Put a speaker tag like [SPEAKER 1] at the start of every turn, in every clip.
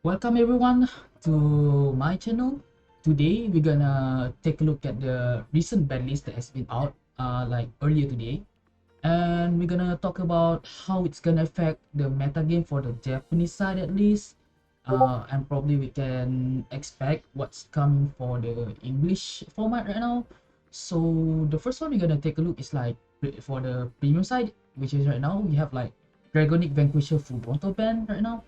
[SPEAKER 1] Welcome everyone to my channel. Today we're gonna take a look at the recent ban list that has been out like earlier today, and we're gonna talk about how it's gonna affect the meta game for the Japanese side at least, and probably we can expect what's coming for the English format right now. So the first one we're gonna take a look is like for the premium side, which is right now we have like Dragonic Vanquisher Full Frontal ban right now.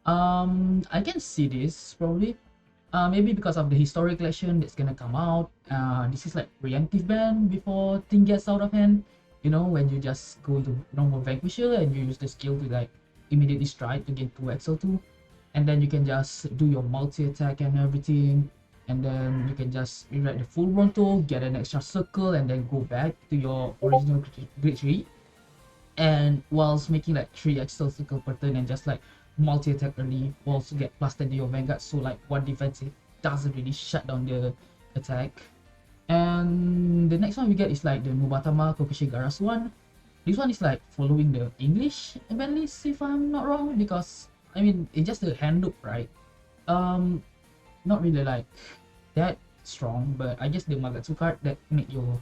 [SPEAKER 1] I can see this probably. Maybe because of the historic collection that's gonna come out. This is like preemptive ban before thing gets out of hand. You know, when you just go into normal Vanquisher and you use the skill to like immediately strike to gain 2 XL2, and then you can just do your multi attack and everything, and then you can just rewrite the full Bronto, get an extra circle, and then go back to your original grid tree, and whilst making like 3 extra circle per turn and just like multi-attack early, will also get plus 10 to your Vanguard, so like one defense it doesn't really shut down the attack. And the next one we get is like the Nubatama Kokoshigaras one. This one is like following the English ban list if I'm not wrong, because I mean it's just a hand loop, right? Not really like that strong, but I guess the Magatsu card that make your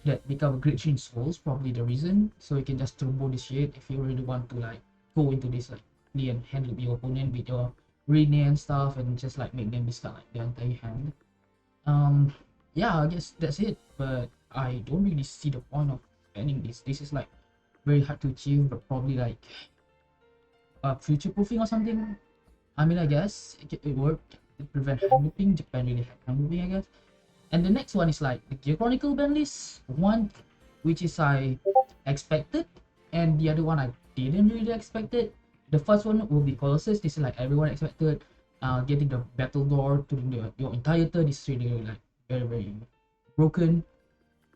[SPEAKER 1] that become a great in souls probably the reason, so you can just turbo this shit if you really want to like go into this like play and handle your opponent with your rename and stuff and just like make them discard like their entire hand. Yeah, I guess that's it, but I don't really see the point of banning this is like very hard to achieve, but probably like future proofing or something. I mean, I guess it worked. It prevent hand looping. Japan really had hand looping, I guess. And the next one is like the Gear Chronicle ban list one, which is I expected, and the other one I didn't really expect it. The first one will be Colossus. This is like everyone expected. Getting the battle door to your entire turn is really like very broken.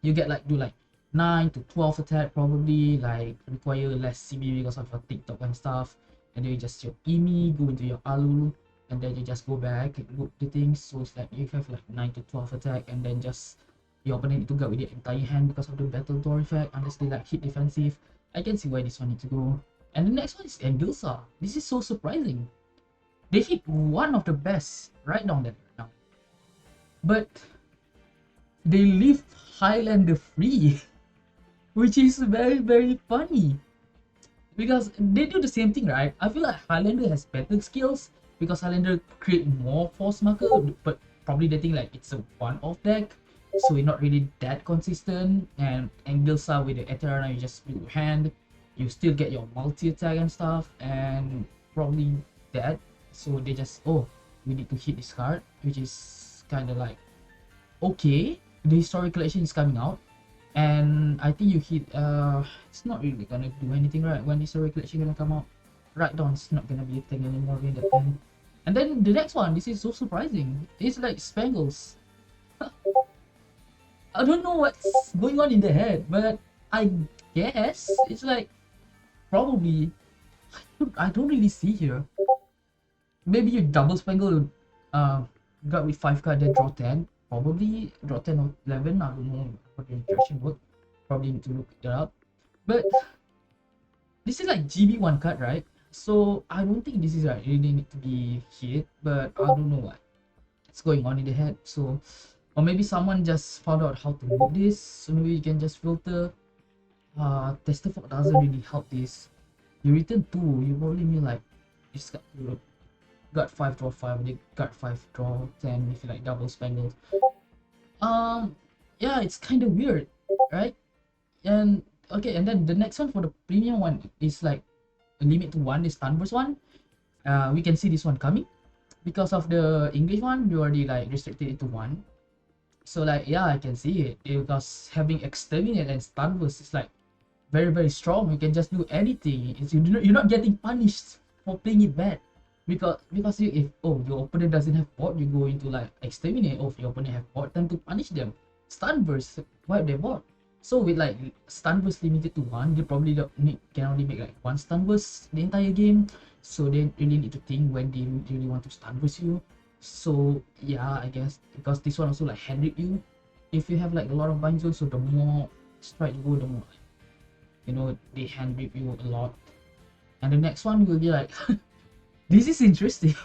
[SPEAKER 1] You get like do like 9 to 12 attack, probably like require less CB because of your TikTok and stuff, and then you just your Emi go into your Alul, and then you just go back and look the things. So it's like you have like 9 to 12 attack, and then just your opponent need to go with the entire hand because of the battle door effect unless they like hit defensive. I can see why this one needs to go. And the next one is Engilsa. This is so surprising. They hit one of the best right down there right now, but they leave Highlander free, which is very funny because they do the same thing, right? I feel like Highlander has better skills because Highlander create more force marker, but probably they think like it's a one-off deck, so it's not really that consistent. And Engilsa with the Eterna, you just build your hand, you still get your multi attack and stuff, and probably that. So they just, oh, we need to hit this card, which is kind of like okay. The historic collection is coming out, and I think you hit it's not really gonna do anything, right? When historic collection gonna come out, right down it's not gonna be a thing anymore in that time. And then the next one, this is so surprising, it's like Spangles. I don't know what's going on in the head, but I guess it's like probably I don't really see here. Maybe you double Spangle got with 5 card then draw 10, probably draw 10 or 11, I don't know what the interaction work, probably need to look it up. But this is like GB1 card, right? So I don't think this is like really need to be hit, but I don't know what's going on in the head. So, or maybe someone just found out how to move this, so maybe you can just filter. Tester Fog doesn't really help this. You return 2, you probably mean like it's got 5 draw 5, they got 5 draw 10 if you like double Spangles. Yeah, it's kind of weird, right? And okay, and then the next one for the premium one is like a limit to 1, is Thunderburst one. We can see this one coming because of the English one, you already like restricted it to 1. So like yeah, I can see it because having Exterminate and Sunburst is like very strong. You can just do anything. You're not getting punished for playing it bad, because if your opponent doesn't have board, you go into like Exterminate. Or if your opponent have board, time to punish them. Sunburst, wipe their board. So with like Sunburst limited to 1, they probably can only make like 1 Sunburst the entire game. So they really need to think when they really want to Sunburst you. So yeah, I guess because this one also like hand rip you. If you have like a lot of bind zones, so the more strike you go, the more they hand rip you a lot. And the next one will be like this is interesting.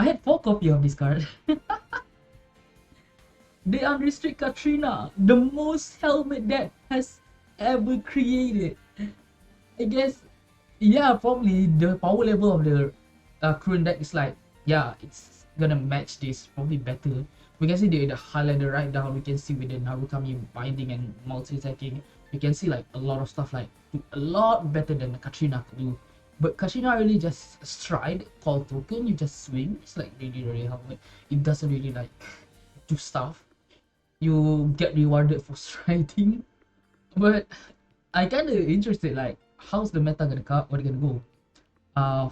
[SPEAKER 1] I had 4 copies of this card. They unrestrict Katrina, the most helmet that has ever created. I guess, yeah, probably the power level of the current deck is like, yeah, it's gonna match this, probably better. We can see the Highlander right down, we can see with the Narukami binding and multi-attacking, we can see like a lot of stuff like a lot better than Katrina could do. But Katrina really just stride, call token, you just swing, it's like really helmet. It doesn't really like do stuff. You get rewarded for striding. But I kinda interested like how's the meta gonna go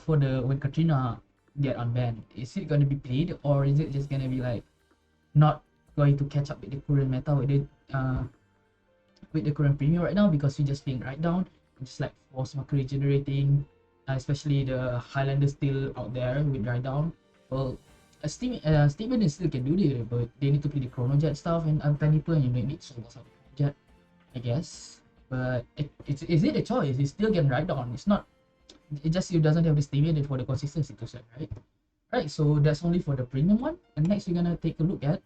[SPEAKER 1] for the when Katrina get unbanned. Is it gonna be played or is it just gonna be like not going to catch up with the current meta with the current premium right now because we just being right down, just like force marker regenerating, especially the Highlander still out there with right down. Well, Steven still can do it, but they need to play the Chrono Jet stuff and Uncanny Plan, you need Soul Blast Jet, I guess. But is it a choice? It still can ride on. It's not. It just you doesn't have the stimulate for the consistency to set, right? Right. So that's only for the premium one. And next we're gonna take a look at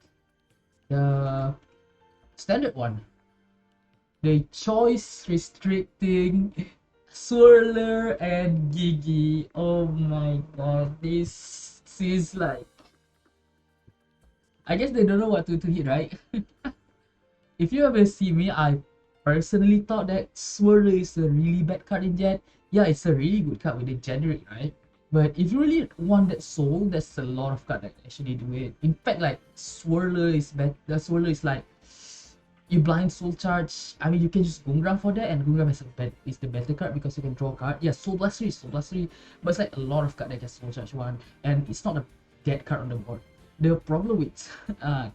[SPEAKER 1] the standard one. The choice restricting Swirler and Gigi. Oh my god, this is like. I guess they don't know what to hit, right? If you ever see me, I personally thought that Swirler is a really bad card in Jet. Yeah, it's a really good card with the generic, right? But if you really want that soul, there's a lot of cards that actually do it. In fact, like Swirler is bad. The Swirler is like you blind soul charge. I mean, you can use Gungram for that, and Gungram is the better card because you can draw a card. Yeah, Soul Blast 3, Soul Blast 3, but it's like a lot of cards that just soul charge one, and it's not a dead card on the board. The problem with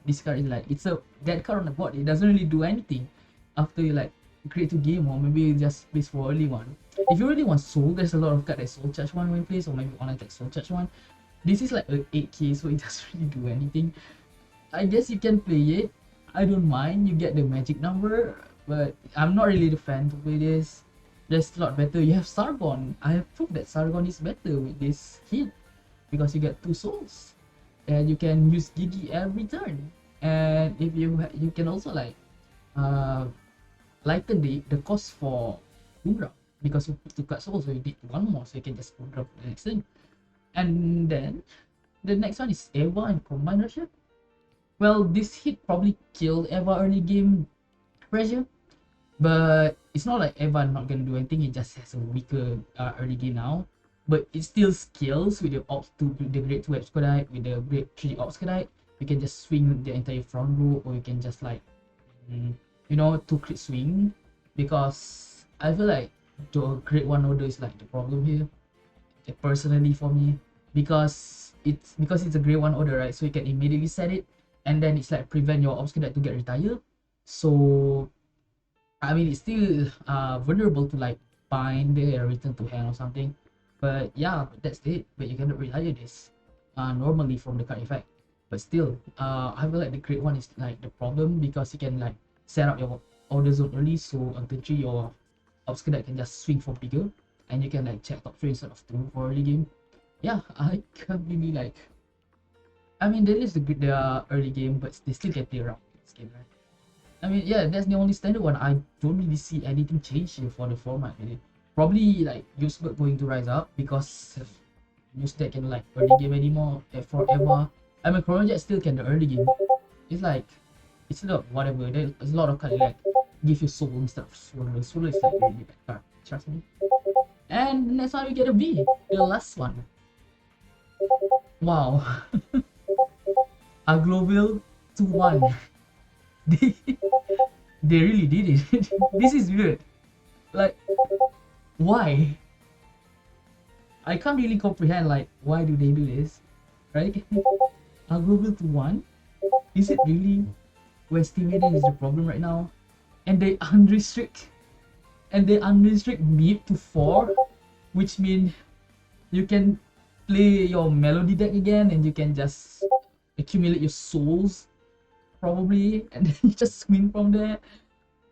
[SPEAKER 1] this card is like it's a dead card on the board. It doesn't really do anything after you like create a game or maybe just plays for early one. If you really want soul, there's a lot of cards that soul charge one when plays, or maybe online attack soul charge one. This is like a 8k, so it doesn't really do anything. I guess you can play it. I don't mind. You get the magic number, but I'm not really the fan to play this. There's a lot better. You have Sargon. I have proved that Sargon is better with this hit because you get 2 souls, and you can use Gigi every turn. And if you can also like lighten the cost for Gungram because you put 2 cards souls, so you need 1 more, so you can just Gungram for the next thing. And then the next one is Eva and Combine Russia. Well, this hit probably killed Eva early game pressure, but it's not like Eva not gonna do anything. It just has a weaker early game now, but it still scales with the ops to the grade 2 Expedite, with the grade 3 Expedite. You can just swing the entire front row, or you can just like, 2 crit swing, because I feel like the grade 1 order is like the problem here, personally for me, because it's a grade 1 order, right? So you can immediately set it, and then it's like prevent your ops cadet to get retired. So I mean, it's still vulnerable to like bind the return to hand or something. But yeah, that's it. But you cannot retire this normally from the card effect. But still, I feel like the grade 1 is like the problem, because you can like set up your order zone early, so until 3 your ops cadet can just swing for bigger, and you can like check top 3 instead of 2 for early game. Yeah, I can't really like. I mean, there is the early game, but they still get there around this game, right? I mean, yeah, that's the only standard one. I don't really see anything change here for the format, really. Probably like Useberg going to rise up because use that can like early game anymore forever. I mean, Chrono Jet still can the early game. It's like it's not whatever. There's a lot of cards like give you soul and stuff. Soul is like really bad card. Trust me. And next one we get a V, the last one. Wow. Agloville 2-1. they they really did it. This is weird. Like, why? I can't really comprehend like why do they do this, right? Agloville 2-1. Is it really where stimulating is the problem right now? And they unrestrict Meep to 4, which means you can play your melody deck again, and you can just accumulate your souls probably, and then you just swing from there.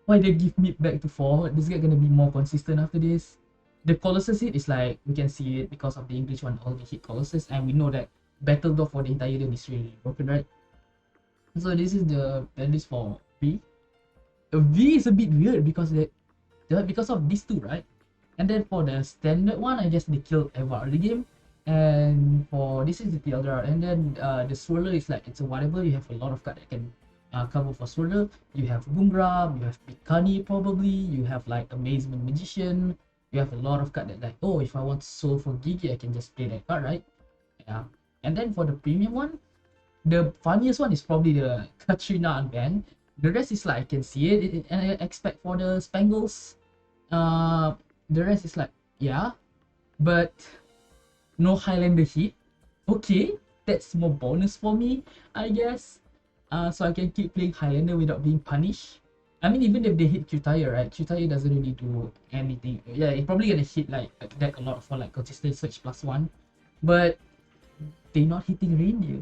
[SPEAKER 1] Why they give me back to 4? This guy gonna be more consistent after this. The Colossus hit is like, we can see it because of the English one, all the hit Colossus, and we know that battle door for the entire game is really broken, right? So this is the Banlist for V. V is a bit weird because because of these two, right? And then for the standard one, I guess they killed ever the game. And for this is the TLDR, and then the swirler is like it's a whatever. You have a lot of card that can cover for swirler. You have Boomgram, you have Pikani probably. You have like Amazement Magician. You have a lot of card that like, oh, if I want soul for Gigi, I can just play that card, right? Yeah. And then for the premium one, the funniest one is probably the Katrina Unbanned. The rest is like I can see it, and I expect for the Spangles. The rest is like, yeah, but no Highlander hit. Okay, that's more bonus for me, I guess. So I can keep playing Highlander without being punished. I mean, even if they hit Qtire, right? Qtire doesn't really do anything. Yeah, it's probably gonna hit like deck a lot for like consistent search +1, but they not hitting reindeer.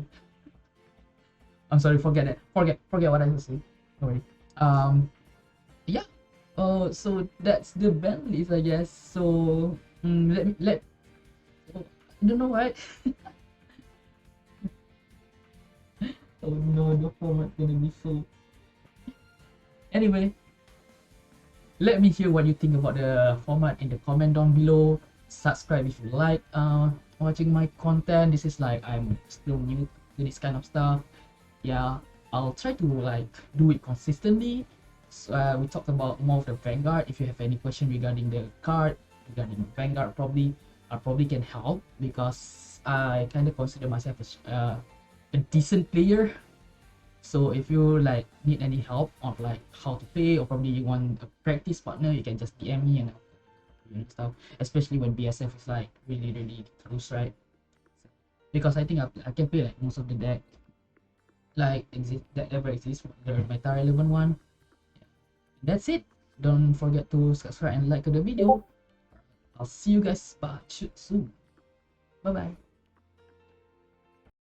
[SPEAKER 1] I'm sorry, forget that. Forget what I was saying. Sorry. Yeah. So that's the band list, I guess. So I don't know what. Oh no, the format gonna be so. Anyway, let me hear what you think about the format in the comment down below. Subscribe if you like watching my content. This is like I'm still new to this kind of stuff. Yeah, I'll try to like do it consistently. So, we talked about more of the Vanguard. If you have any question regarding the card, regarding Vanguard, I probably can help because I kind of consider myself as a decent player. So if you like need any help on like how to play, or probably you want a practice partner, you can just DM me and stuff. Especially when BSF is like really close, right? Because I think I can play like most of the deck like that ever exists, the meta relevant one. That's it. Don't forget to subscribe and like the video. I'll see you guys soon. Bye bye.